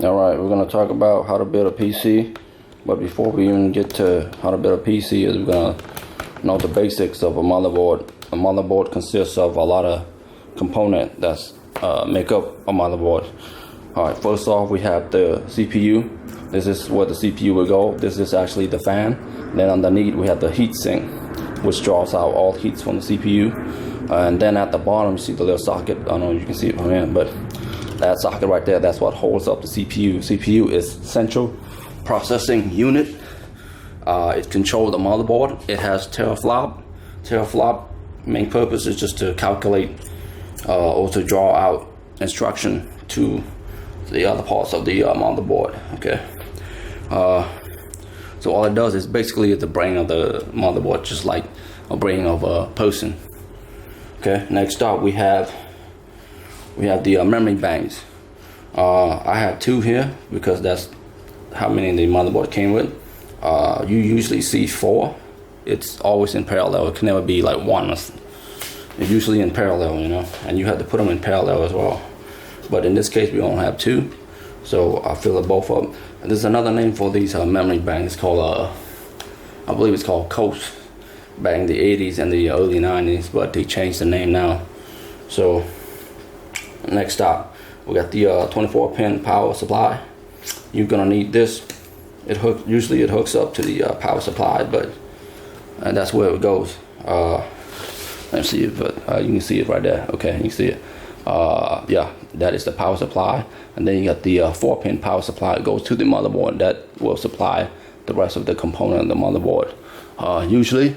Alright, we're going to talk about how to build a PC, but before we even get to how to build a PC, we're going to know the basics of a motherboard. A motherboard consists of a lot of components that make up a motherboard. Alright, first off we have the CPU. This is where the CPU will go. This is actually the fan. Then underneath we have the heat sink, which draws out all heats from the CPU. And then at the bottom you see the little socket. I don't know if you can see it from here, but that socket right there, that's what holds up the CPU. CPU is central processing unit. It controls the motherboard. It has teraflop. Teraflop main purpose is just to calculate or to draw out instruction to the other parts of the motherboard. Okay. So all it does is basically it's the brain of the motherboard, just like a brain of a person. Okay. Next up we have the memory banks. I have two here because that's how many the motherboard came with. You usually see four. It's always in parallel. It can never be like one. It's usually in parallel, you know, and you have to put them in parallel as well. But in this case, we only have two, so I fill it both up. And there's another name for these memory banks. It's called, I believe it's called Coast back in the 80s and the early 90s, but they changed the name now. So next up, we got the 24-pin power supply. You're gonna need this. Usually it hooks up to the power supply, but that's where it goes. Let me see it, but you can see it right there. Okay, you can see it. Yeah, that is the power supply. And then you got the 4-pin power supply. It goes to the motherboard. That will supply the rest of the component of the motherboard. Usually,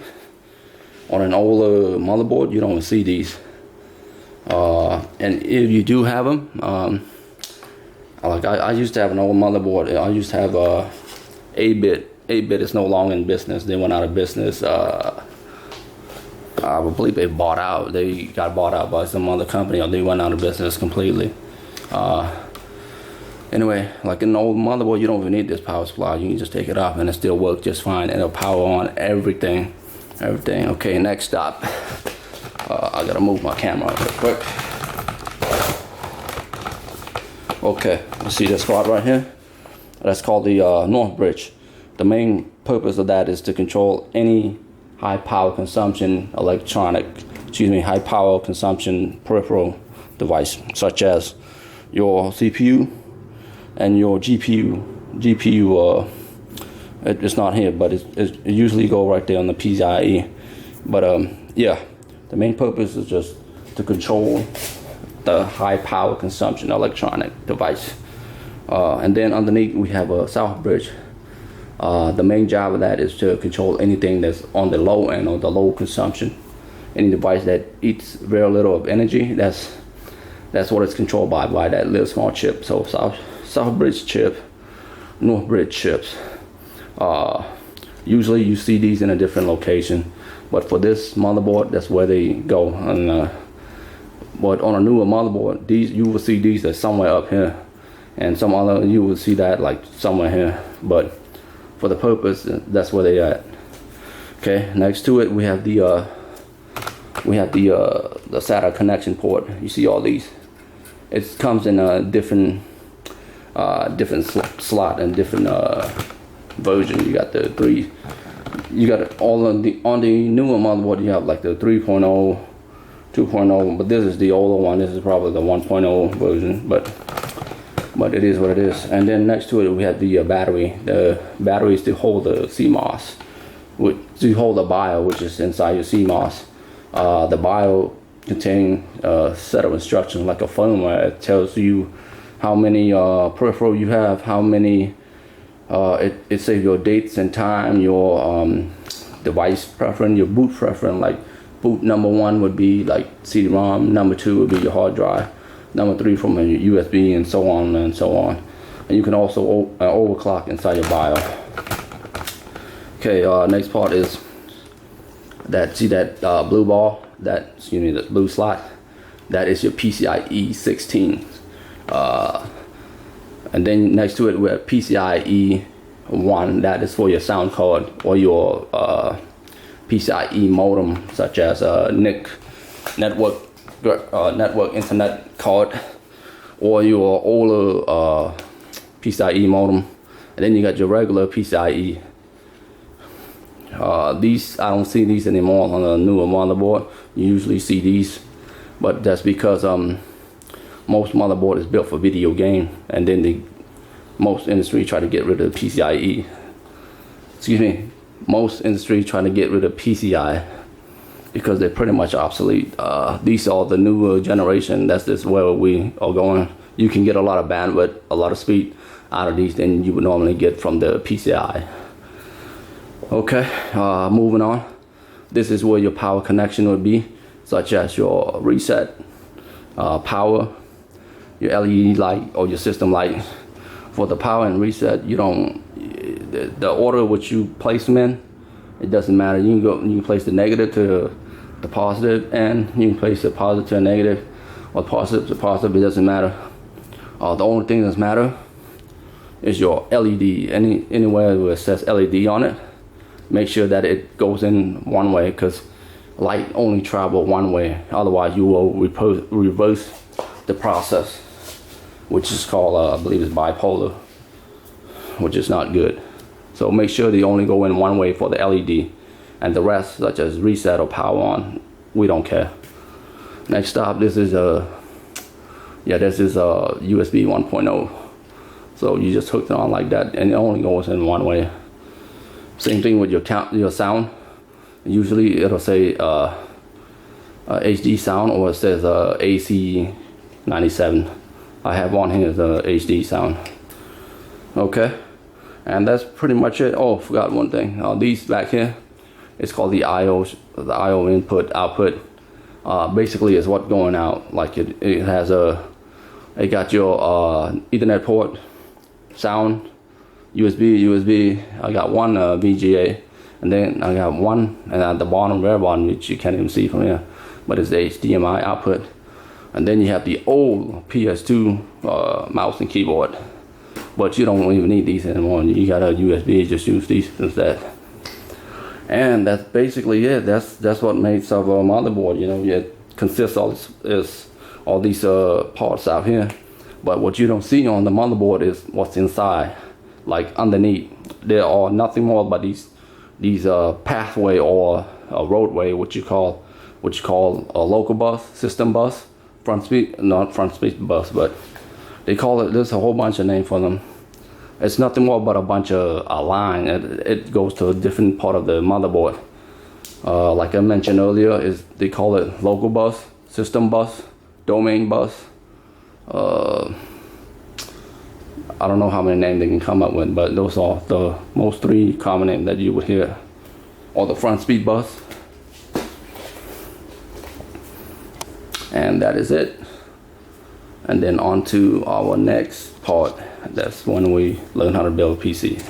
on an older motherboard, you don't see these. And if you do have them, like I used to have an old motherboard. I used to have Abit. Abit is no longer in business. They went out of business. I believe they bought out. They got bought out by some other company, or they went out of business completely. Anyway, like in an old motherboard, you don't even need this power supply. You can just take it off and it still works just fine. And it'll power on everything. Okay, next up. I gotta move my camera real quick. Okay, you see this spot right here? That's called the Northbridge. The main purpose of that is to control any high power consumption high power consumption peripheral device, such as your CPU and your GPU. It's not here, but it usually go right there on the PCIe. But yeah, the main purpose is just to control the high power consumption electronic device. And then underneath we have a SouthBridge. The main job of that is to control anything that's on the low end or the low consumption. Any device that eats very little of energy, that's what it's controlled by that little small chip. So SouthBridge chip, Northbridge chips. Usually you see these in a different location, but for this motherboard, that's where they go. And but on a newer motherboard, you will see these are somewhere up here, and some other you will see that like somewhere here. But for the purpose, that's where they at. Okay, next to it we have the Sata connection port. You see all these. It comes in a different slot and different version. You got the 3. You got it all on the newer motherboard. You have like the 3.0, 2.0, but this is the older one. This is probably the 1.0 version, but it is what it is. And then next to it we have the battery. The battery is to hold the CMOS, to hold the BIOS, which is inside your CMOS. The BIOS contains a set of instructions like a firmware. It tells you how many peripheral you have, how many it says your dates and time, your device preference, your boot preference. Like boot number 1 would be like CD-ROM, number 2 would be your hard drive, number 3 from a USB, and so on and so on. And you can also overclock inside your BIOS. Okay, next part is that, see that blue ball, that blue slot, that is your PCIe 16. And then next to it we have PCIe 1, that is for your sound card or your PCIe modem, such as NIC, network internet card, or your older PCIe modem, and then you got your regular PCIe. These, I don't see these anymore on a newer motherboard. You usually see these, but that's because most motherboard is built for video game, and then most industry try to get rid of PCIe. Excuse me, most industry trying to get rid of PCI because they're pretty much obsolete. These are the newer generation. That's just where we are going. You can get a lot of bandwidth, a lot of speed out of these than you would normally get from the PCI. Okay, moving on. This is where your power connection would be, such as your reset, power, your LED light or your system light. For the power and reset, you don't, the order which you place them in, it doesn't matter. You can place the negative to the positive, and you can place the positive to a negative, or positive to positive. It doesn't matter. The only thing that matters is your LED. Anywhere where it says LED on it, make sure that it goes in one way, because light only travel one way. Otherwise, you will reverse the process, which is called, I believe it's bipolar, which is not good. So make sure they only go in one way for the LED, and the rest, such as reset or power on, we don't care. Next up, this is a USB 1.0. So you just hook it on like that, and it only goes in one way. Same thing with your sound. Usually it'll say HD sound, or it says AC 97. I have one here, the HD sound. Okay, and that's pretty much it. Oh, forgot one thing. These back here, it's called the IO input output. Basically, is what going out. Like it has it got your Ethernet port, sound, USB. I got one VGA, and then I got one, and at the bottom, very bottom, which you can't even see from here, but it's the HDMI output. And then you have the old PS2 mouse and keyboard, but you don't even need these anymore. You got a USB, just use these instead. And that's basically it. That's what makes up a motherboard. You know, it consists of all these parts out here, but what you don't see on the motherboard is what's inside, like underneath. There are nothing more but these pathway or a roadway, what you call a local bus, system bus. Not front speed bus, but they call it, there's a whole bunch of names for them. It's nothing more but a bunch of a line. It goes to a different part of the motherboard. Like I mentioned earlier, they call it local bus, system bus, domain bus. I don't know how many names they can come up with, but those are the most three common names that you would hear. Or the front speed bus. And that is it. And then on to our next part. That's when we learn how to build a PC.